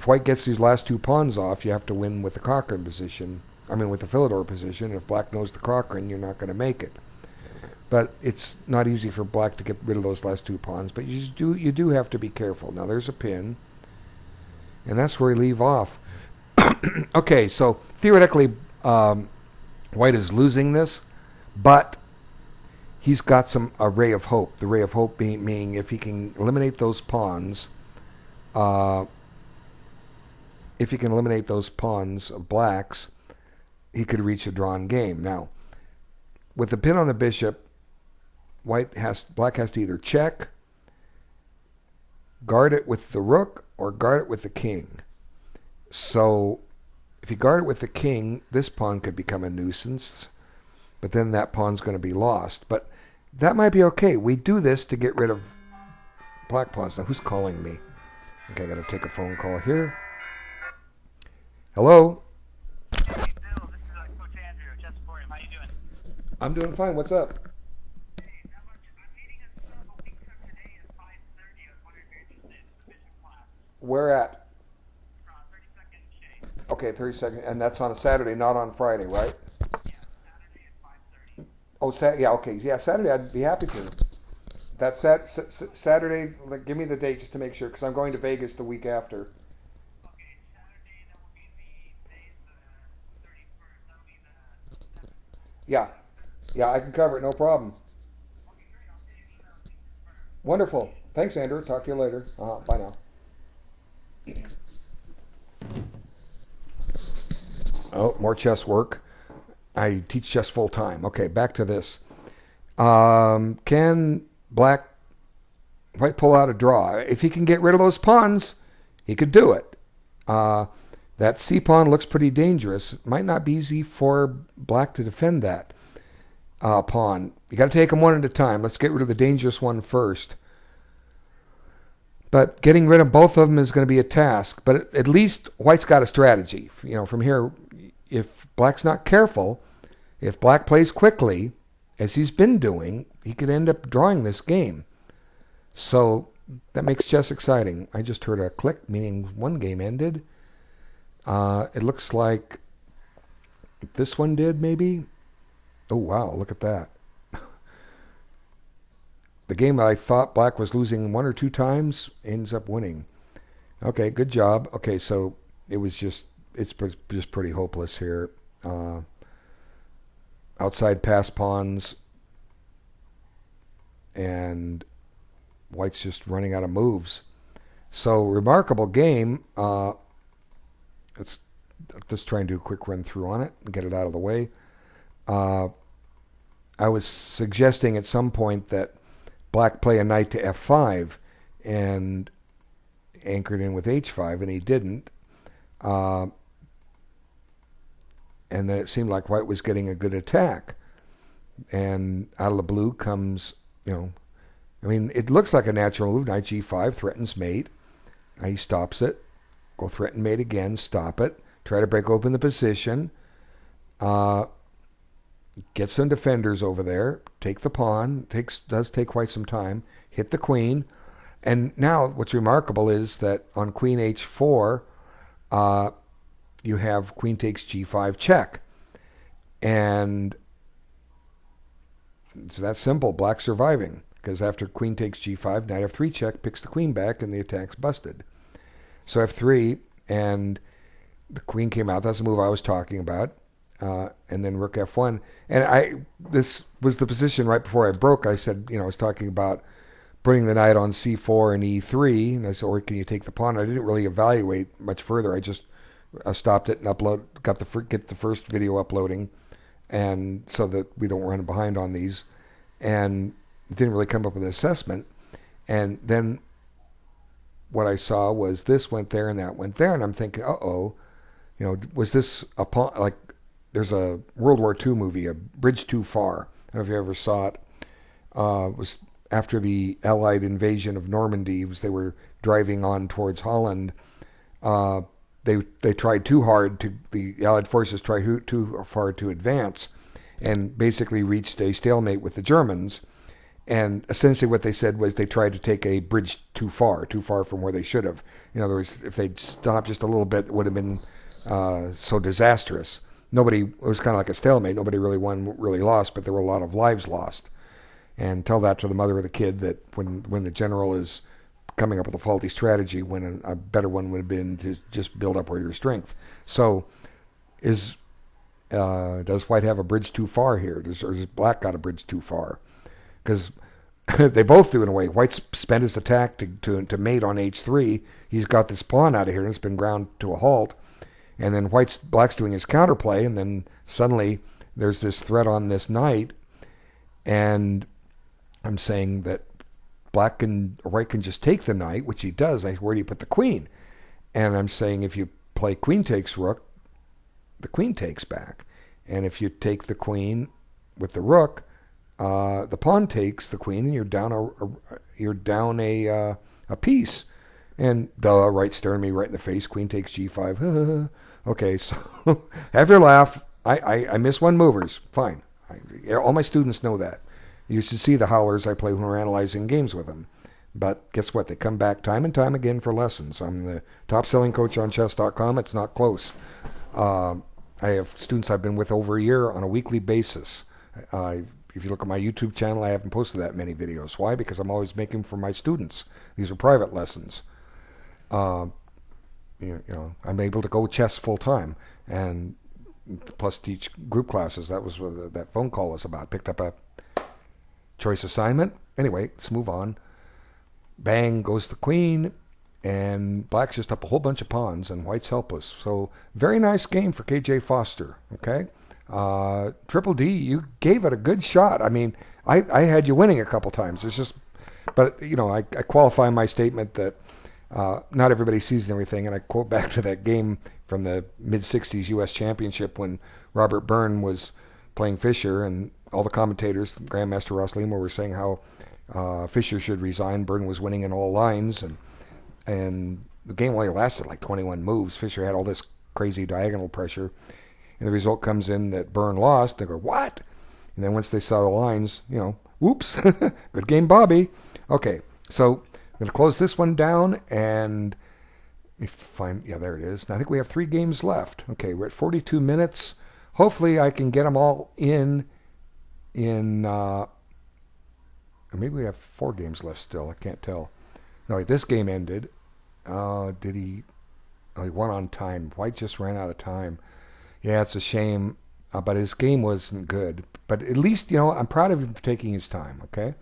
white gets these last two pawns off, you have to win with the Cochrane position. I mean, with the Philidor position, if black knows the Cochrane, you're not going to make it. But it's not easy for black to get rid of those last two pawns. But you do have to be careful. Now there's a pin, and that's where we leave off. Okay, so theoretically, white is losing this, but he's got a ray of hope. The ray of hope meaning if he can eliminate those pawns, of blacks, he could reach a drawn game. Now, with the pin on the bishop, black has to either check, guard it with the rook, or guard it with the king. So if you guard it with the king, this pawn could become a nuisance, but then that pawn's going to be lost. But that might be okay. We do this to get rid of black pawns. Now, who's calling me? Okay, I got to take a phone call here. Hello? Hey, Bill, this is Coach Andrew, Chess Emporium. How you doing? I'm doing fine. What's up? Hey, not much. I'm meeting a week from today at 5:30. I was wondering if you're interested in the Fischer class. Where at? 32nd Shade. Okay, 32nd. And that's on a Saturday, not on Friday, right? Yeah, Saturday at 5:30. Oh, yeah, okay. Yeah, Saturday, I'd be happy to. That's Saturday. Give me the date just to make sure, because I'm going to Vegas the week after. Okay, Saturday, that will be the 31st. That will be the 7th. Yeah. Yeah, I can cover it. No problem. Okay, great. I'll send you an email to confirm. Wonderful. Thanks, Andrew. Talk to you later. Bye now. Oh, more chess work. I teach chess full time. Okay, back to this. Can white pull out a draw? If he can get rid of those pawns, he could do it. That C pawn looks pretty dangerous. It might not be easy for black to defend that pawn. You got to take them one at a time. Let's get rid of the dangerous one first. But getting rid of both of them is going to be a task. But at least white's got a strategy. You know, from here, if black's not careful, if black plays quickly, as he's been doing, he could end up drawing this game. So that makes chess exciting. I just heard a click, meaning one game ended. It looks like this one did, maybe. Oh, wow, look at that. The game I thought black was losing one or two times ends up winning. Okay, good job. Okay, so it's just pretty hopeless here. Outside pass pawns, and white's just running out of moves. So remarkable game. Let's just try and do a quick run through on it and get it out of the way. I was suggesting at some point that black play a knight to f5 and anchored in with h5, and he didn't. And then it seemed like white was getting a good attack. And out of the blue comes, I mean, it looks like a natural move. Knight g5 threatens mate. Now he stops it. Go threaten mate again, stop it. Try to break open the position. Get some defenders over there. Take the pawn. Does take quite some time. Hit the queen. And now what's remarkable is that on queen h4, you have queen takes g5 check. And it's that simple. Black surviving. Because after queen takes g5, knight f3 check picks the queen back and the attack's busted. So f3, and the queen came out. That's the move I was talking about. And then rook f1. And this was the position right before I broke. I said, I was talking about putting the knight on c4 and e3. And I said, or can you take the pawn? I didn't really evaluate much further. I just stopped it and get the first video uploading, and so that we don't run behind on these. And didn't really come up with an assessment. And then what I saw was this went there and that went there, and I'm thinking, was this a pawn? Like, there's a World War II movie, A Bridge Too Far. I don't know if you ever saw it. It was after the Allied invasion of Normandy. They were driving on towards Holland. They tried too hard the Allied forces tried too far to advance, and basically reached a stalemate with the Germans. And essentially what they said was they tried to take a bridge too far from where they should have. In other words, if they'd stopped just a little bit, it would have been so disastrous. nobody, it was kind of like a stalemate. Nobody really won, really lost, but there were a lot of lives lost. And tell that to the mother of the kid that when the general is coming up with a faulty strategy, when a better one would have been to just build up where your strength. So is does White have a bridge too far here? Or does Black got a bridge too far? Because they both do in a way. White's spent his attack to mate on h3. He's got this pawn out of here and it's been ground to a halt. And then Black's doing his counterplay, and then suddenly there's this threat on this knight, and I'm saying that White can just take the knight, which he does. Where do you put the queen? And I'm saying if you play queen takes rook, the queen takes back, and if you take the queen with the rook, the pawn takes the queen, and you're down a piece. And right staring me right in the face. Queen takes g5. Okay, so have your laugh. I miss one movers. Fine. All my students know that. You should see the howlers I play when we're analyzing games with them. But guess what? They come back time and time again for lessons. I'm the top selling coach on chess.com. It's not close. I have students I've been with over a year on a weekly basis. If you look at my YouTube channel, I haven't posted that many videos. Why? Because I'm always making for my students. These are private lessons. I'm able to go chess full time and plus teach group classes. That was what that phone call was about. Picked up a choice assignment. Anyway, let's move on. Bang goes the queen, and Black's just up a whole bunch of pawns, and White's helpless. So very nice game for KJ Foster. Okay, Triple D, you gave it a good shot. I mean, I had you winning a couple times. It's just, but I qualify my statement that not everybody sees everything, and I quote back to that game from the mid-'60s U.S. Championship when Robert Byrne was playing Fischer, and all the commentators, Grandmaster Ross Lima, were saying how Fischer should resign. Byrne was winning in all lines, and the game only lasted like 21 moves. Fischer had all this crazy diagonal pressure, and the result comes in that Byrne lost. They go, what? And then once they saw the lines, whoops, good game, Bobby. Okay, so I'm going to close this one down, and there it is. Now, I think we have 3 games left. Okay, we're at 42 minutes. Hopefully I can get them all in maybe we have 4 games left still. I can't tell. No, this game ended. Did he? Oh, he won on time. White just ran out of time. Yeah, it's a shame. But his game wasn't good. But at least, I'm proud of him for taking his time, okay?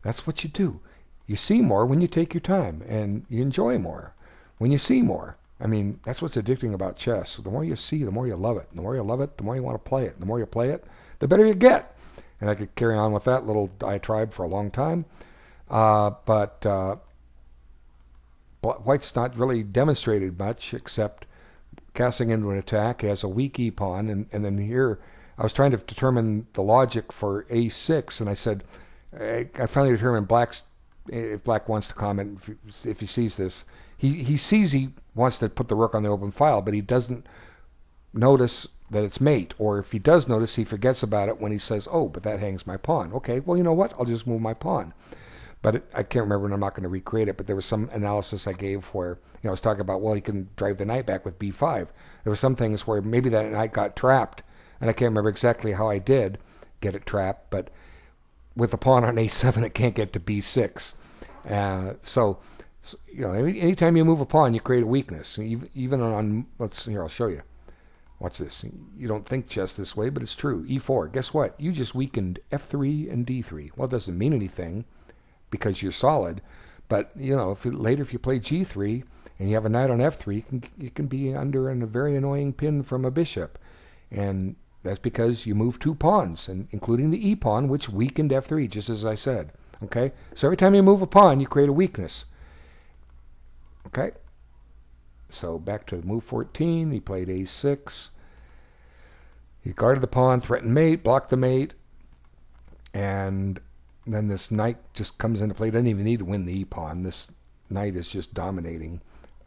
That's what you do. You see more when you take your time, and you enjoy more when you see more. I mean, that's what's addicting about chess. The more you see, the more you love it. The more you love it, the more you want to play it. The more you play it, the better you get. And I could carry on with that little diatribe for a long time. But White's not really demonstrated much except casting into an attack. He has a weak e-pawn. And then here, I was trying to determine the logic for a6. And I said, I finally determined if Black wants to comment, if he sees this, he sees he wants to put the rook on the open file, but he doesn't notice that it's mate. Or if he does notice, he forgets about it when he says, oh, but that hangs my pawn. Okay, well, you know what? I'll just move my pawn. But I can't remember, and I'm not going to recreate it, but there was some analysis I gave where I was talking about, well, you can drive the knight back with b5. There were some things where maybe that knight got trapped, and I can't remember exactly how I did get it trapped, but with the pawn on a7, it can't get to b6. So anytime you move a pawn, you create a weakness. Even on, I'll show you. Watch this. You don't think chess this way, but it's true. e4. Guess what? You just weakened f3 and d3. Well, it doesn't mean anything because you're solid, but later if you play g3 and you have a knight on f3, you can be under a very annoying pin from a bishop, and that's because you moved 2 pawns, and including the e-pawn, which weakened f3, just as I said. Okay, so every time you move a pawn, you create a weakness. Okay. So back to move 14, he played a6. He guarded the pawn, threatened mate, blocked the mate, and then this knight just comes into play. Doesn't even need to win the e-pawn. This knight is just dominating.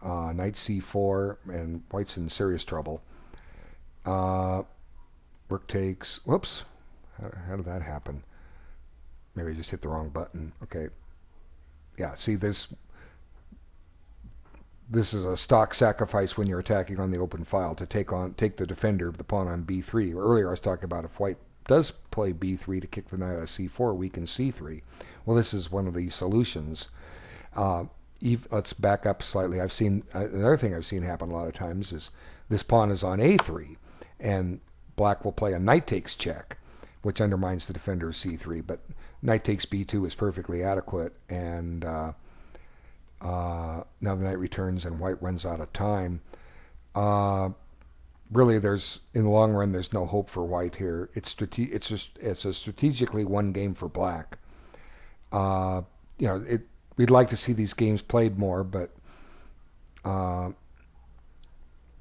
Knight c4, and White's in serious trouble. Rook takes. Whoops. How did that happen? Maybe I just hit the wrong button. Okay. Yeah, see, there's this is a stock sacrifice when you're attacking on the open file to take the defender of the pawn on b3. Earlier I was talking about if white does play b3 to kick the knight out of c4, weaken c3. Well, this is one of the solutions. Uh, let's back up slightly. I've seen another thing I've seen happen a lot of times is this pawn is on a3, and black will play a knight takes check, which undermines the defender of c3. But knight takes b2 is perfectly adequate, and now the knight returns and white runs out of time. Uh, Really, there's in the long run, there's no hope for white here. It's a strategically won game for black. Uh, we'd like to see these games played more, but uh,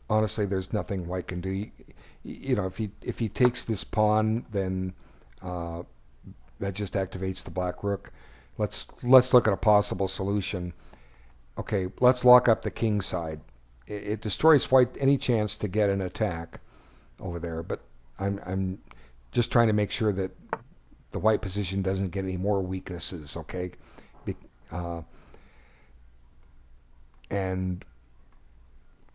honestly, there's nothing white can do. If he takes this pawn, then uh, that just activates the black rook. Let's look at a possible solution. Okay, let's lock up the king side. It destroys white any chance to get an attack over there, but I'm just trying to make sure that the white position doesn't get any more weaknesses. Okay, uh, and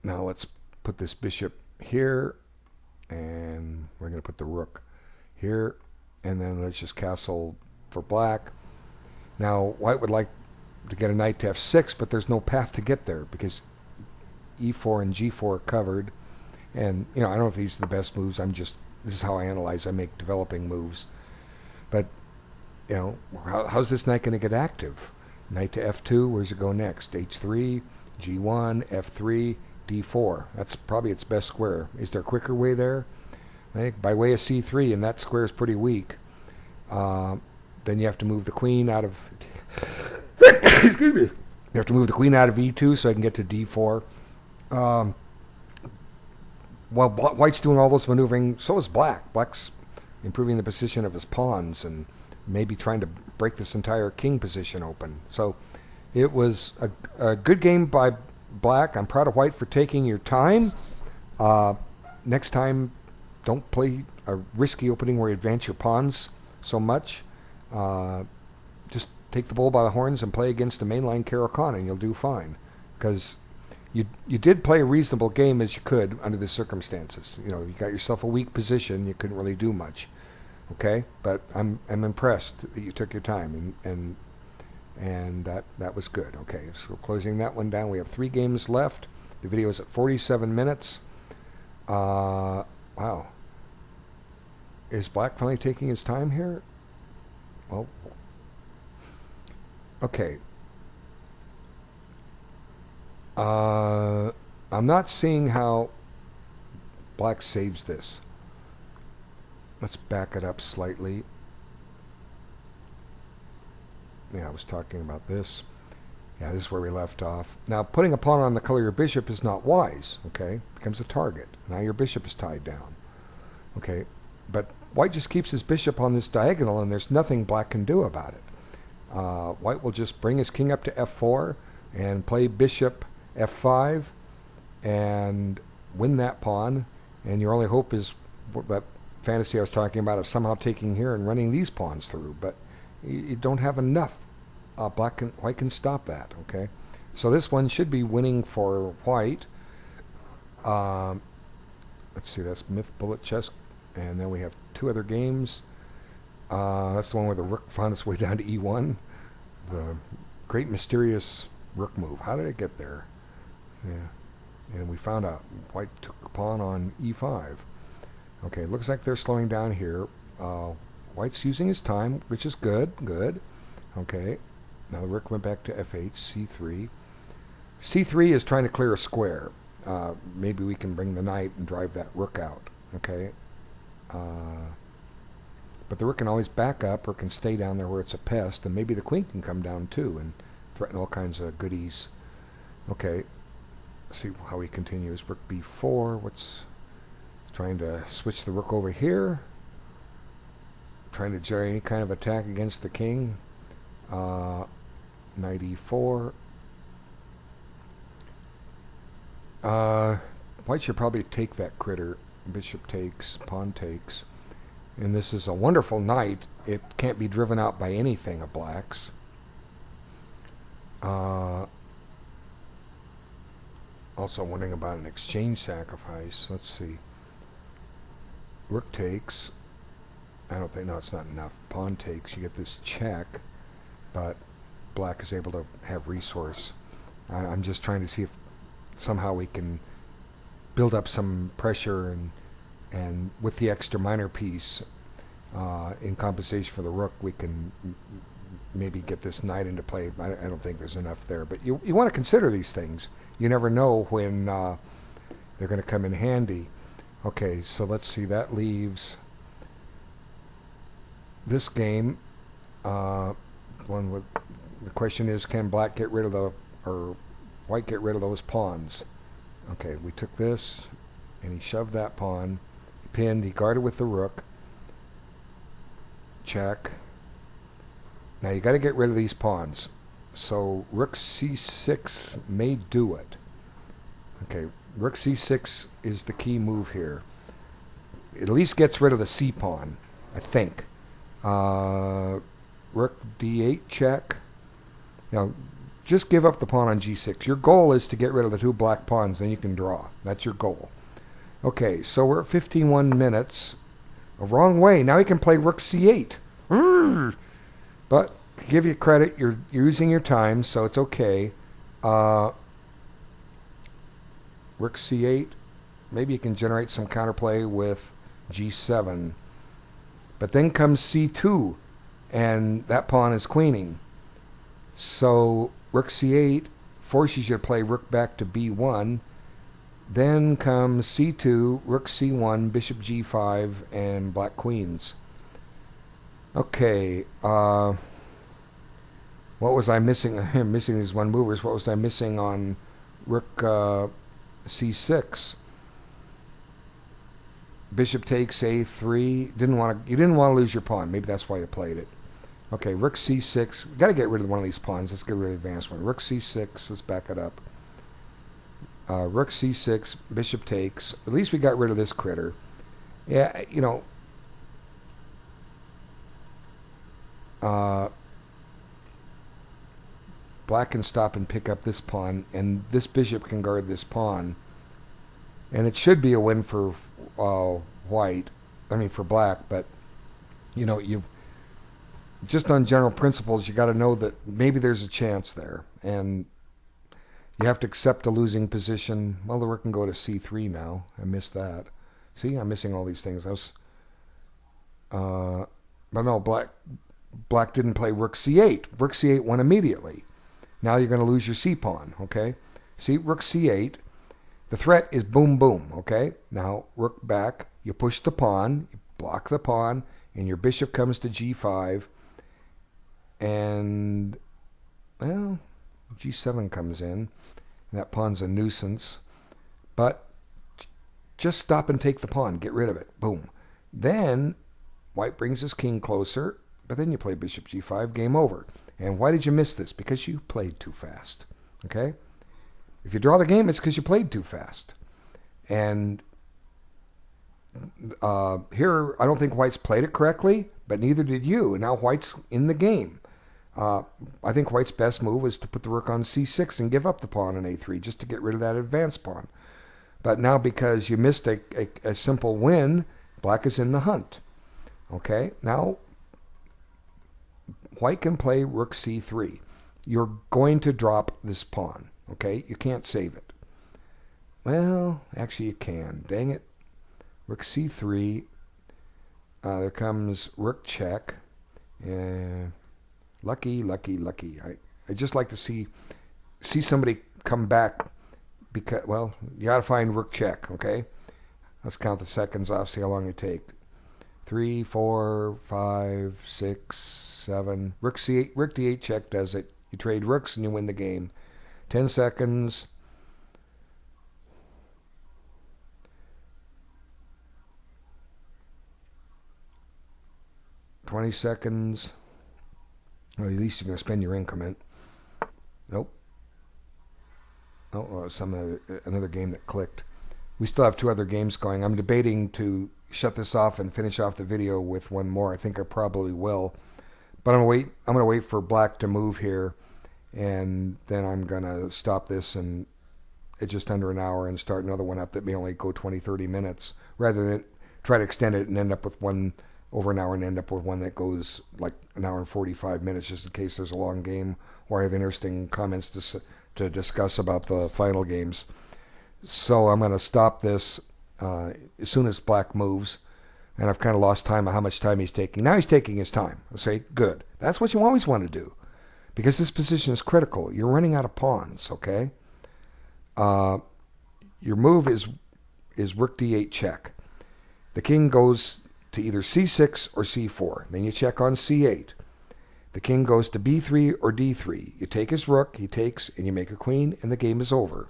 now let's put this bishop here, and we're going to put the rook here, and then let's just castle for black. Now white would like to get a knight to f6, but there's no path to get there because e4 and g4 are covered. And I don't know if these are the best moves. This is how I analyze. I make developing moves. But how's this knight going to get active? Knight to f2. Where's it go next? h3, g1, f3, d4. That's probably its best square. Is there a quicker way there? I think by way of c3, and that square is pretty weak. Then you have to move the queen out of. Excuse me. You have to move the queen out of e2 so I can get to d4. While white's doing all this maneuvering, so is black. Black's improving the position of his pawns and maybe trying to break this entire king position open. So it was a good game by black. I'm proud of white for taking your time. Next time, don't play a risky opening where you advance your pawns so much. Just take the bull by the horns and play against the mainline Caro-Kann, and you'll do fine. Because you did play a reasonable game as you could under the circumstances. You got yourself a weak position. You couldn't really do much. Okay, but I'm impressed that you took your time and that was good. Okay, so closing that one down. We have 3 games left. The video is at 47 minutes. Wow. Is black finally taking his time here? Well, okay. I'm not seeing how black saves this. Let's back it up slightly. Yeah, I was talking about this. Yeah, this is where we left off. Now, putting a pawn on the color of your bishop is not wise, okay? Becomes a target. Now your bishop is tied down. Okay, but white just keeps his bishop on this diagonal, and there's nothing black can do about it. White will just bring his king up to f4 and play bishop f5 and win that pawn, and your only hope is that fantasy I was talking about of somehow taking here and running these pawns through, but you don't have enough. White can stop that, okay? So this one should be winning for white. Let's see, that's myth, bullet, chess, and then we have 2 other games. That's the one where the rook found its way down to e1. The great mysterious rook move. How did it get there? Yeah, and we found out white took a pawn on e5. Okay, looks like they're slowing down here. White's using his time, which is good. Okay, now the rook went back to f8, c3. c3 is trying to clear a square. Maybe we can bring the knight and drive that rook out. Okay, but the rook can always back up or can stay down there where it's a pest, and maybe the queen can come down too and threaten all kinds of goodies. Okay, let's see how he continues. Rook b4. What's trying to switch the rook over here? Trying to generate any kind of attack against the king. Knight e4. White should probably take that critter. Bishop takes, pawn takes. And this is a wonderful knight. It can't be driven out by anything of black's. Also wondering about an exchange sacrifice. Let's see. Rook takes. I don't think, no, it's not enough. Pawn takes. You get this check, but black is able to have resource. I'm just trying to see if somehow we can build up some pressure and with the extra minor piece in compensation for the rook, we can maybe get this knight into play. I don't think there's enough there, but you want to consider these things. You never know when they're going to come in handy. Okay, so let's see. That leaves this game. One with the question is, can black get rid of or white get rid of those pawns? Okay, we took this, and he shoved that pawn. He pinned. He guarded with the rook. Check. Now you got to get rid of these pawns. So rook c6 may do it. Okay, rook c6 is the key move here. It at least gets rid of the c pawn, I think. Rook d8 check. Now, just give up the pawn on g6. Your goal is to get rid of the two black pawns, then you can draw. That's your goal. Okay, so we're at 51 minutes. A wrong way. Now he can play rook c8. But to give you credit, you're using your time, so it's okay. Rook c8. Maybe you can generate some counterplay with g7. But then comes c2, and that pawn is queening. So rook c8 forces you to play rook back to b1. Then comes c2, rook c1, bishop g5, and black queens. Okay, what was I missing? I'm missing these one movers. What was I missing on rook c6? Bishop takes a3. You didn't want to lose your pawn. Maybe that's why you played it. Okay, rook c6. We've got to get rid of one of these pawns. Let's get rid of the advanced one. Rook c6. Let's back it up. Rook c6. Bishop takes. At least we got rid of this critter. Yeah, you know. Black can stop and pick up this pawn, and this bishop can guard this pawn. And it should be a win for white. I mean, for black. But, you know, you've just on general principles, you got to know that maybe there's a chance there, and you have to accept a losing position. Well, the rook can go to c3 now. I missed that. See, I'm missing all these things. But no, black didn't play rook c8. Rook c8 won immediately. Now you're going to lose your c pawn. Okay, see, rook c8. The threat is boom, boom. Okay, now rook back. You push the pawn, you block the pawn, and your bishop comes to g5. And, well, g7 comes in. That pawn's a nuisance. But just stop and take the pawn. Get rid of it. Boom. Then white brings his king closer. But then you play bishop g5. Game over. And why did you miss this? Because you played too fast. Okay? If you draw the game, it's because you played too fast. And here, I don't think white's played it correctly. But neither did you. And now white's in the game. I think white's best move was to put the rook on c6 and give up the pawn on a3 just to get rid of that advanced pawn. But now because you missed a simple win, black is in the hunt. Okay, now white can play rook c3. You're going to drop this pawn. Okay, you can't save it. Well, actually you can. Dang it. Rook c3. There comes rook check. Lucky, lucky, lucky. I just like to see somebody come back because, well, you got to find rook check, okay? Let's count the seconds off, see how long it take. 3, 4, 5, 6, 7. Rook c8, rook d8 check does it. You trade rooks and you win the game. 10 seconds. 20 seconds. Well, at least you're going to spend your increment. Nope. Oh, another game that clicked. We still have two other games going. I'm debating to shut this off and finish off the video with one more. I think I probably will. But I'm going to wait for black to move here, and then I'm going to stop this and at just under an hour and start another one up that may only go 20, 30 minutes, rather than try to extend it and end up with one over an hour and end up with one that goes like an hour and 45 minutes, just in case there's a long game or I have interesting comments to discuss about the final games. So I'm going to stop this as soon as black moves. And I've kind of lost time of how much time he's taking. Now he's taking his time. I say, good. That's what you always want to do, because this position is critical. You're running out of pawns, okay? Your move is rook d8 check. The king goes to either c6 or c4. Then you check on c8. The king goes to b3 or d3. You take his rook, he takes, and you make a queen, and the game is over.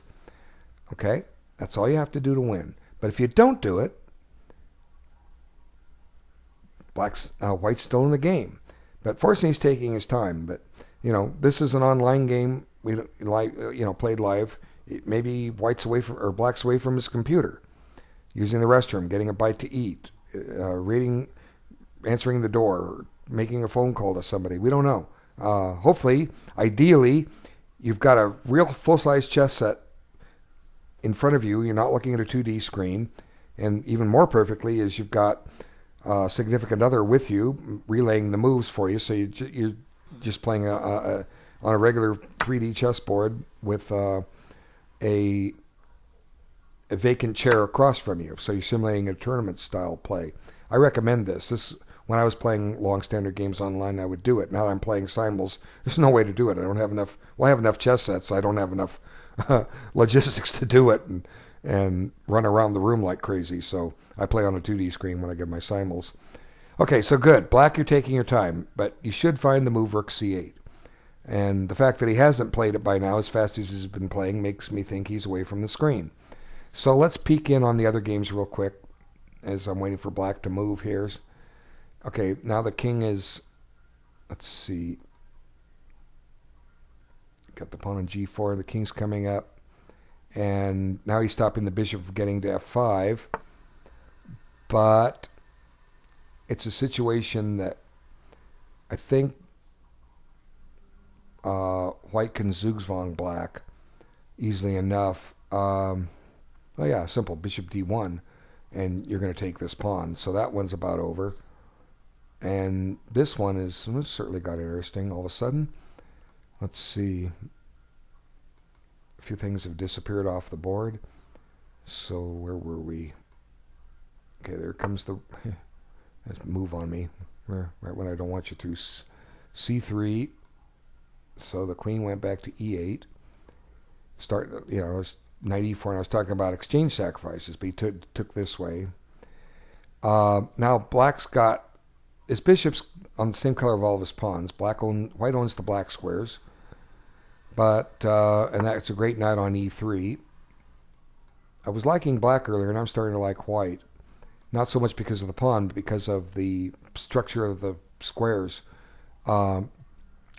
Okay? That's all you have to do to win. But if you don't do it, white's still in the game. But fortunately, he's taking his time. But this is an online game. We played live. Maybe white's away from or black's away from his computer, using the restroom, getting a bite to eat, reading, answering the door, making a phone call to somebody. We don't know. Hopefully, ideally, you've got a real full-size chess set in front of you. You're not looking at a 2D screen. And even more perfectly is you've got a significant other with you, relaying the moves for you. So you're just playing on a regular 3D chessboard with a vacant chair across from you. So you're simulating a tournament-style play. I recommend this. When I was playing long standard games online, I would do it. Now that I'm playing simul's, there's no way to do it. I don't have enough. Well, I have enough chess sets. I don't have enough logistics to do it and run around the room like crazy. So I play on a 2D screen when I get my simul's. Okay, so good. Black, you're taking your time, but you should find the move rook c8. And the fact that he hasn't played it by now as fast as he's been playing makes me think he's away from the screen. So let's peek in on the other games real quick as I'm waiting for black to move here. Okay, now the king is, let's see, got the pawn on g4, the king's coming up, and now he's stopping the bishop from getting to f5, but it's a situation that I think white can zugzwang black easily enough. Oh yeah, simple, bishop d1, and you're going to take this pawn, so that one's about over. And this one is certainly got interesting all of a sudden. Let's see. A few things have disappeared off the board. So where were we? Okay, there comes the move on me. Right when I don't want you to. C3. So the queen went back to e8. It was knight e4, and I was talking about exchange sacrifices, but he took this way. Now black's got his bishop's on the same color of all of his pawns. White owns the black squares, but and that's a great knight on e3. I was liking black earlier, and I'm starting to like white. Not so much because of the pawn, but because of the structure of the squares.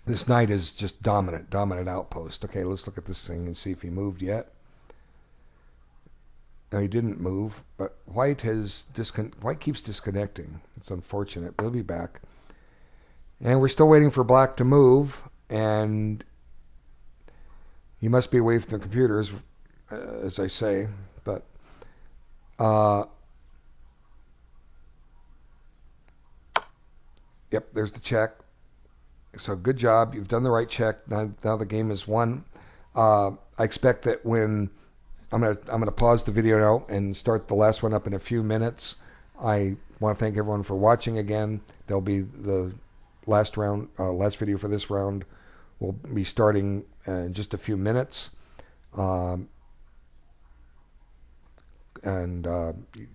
This knight is just dominant outpost. Okay, let's look at this thing and see if he moved yet. No, he didn't move, but white keeps disconnecting. It's unfortunate, but he'll be back. And we're still waiting for black to move, and he must be away from the computers, as I say. But yep, there's the check. So good job. You've done the right check. Now the game is won. I expect that when I'm gonna pause the video now and start the last one up in a few minutes. I want to thank everyone for watching again. There'll be the last video for this round. We'll be starting in just a few minutes. And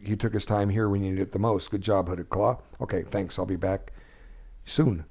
he took his time here when he needed it the most. Good job, Hooded Claw. Okay, thanks. I'll be back soon.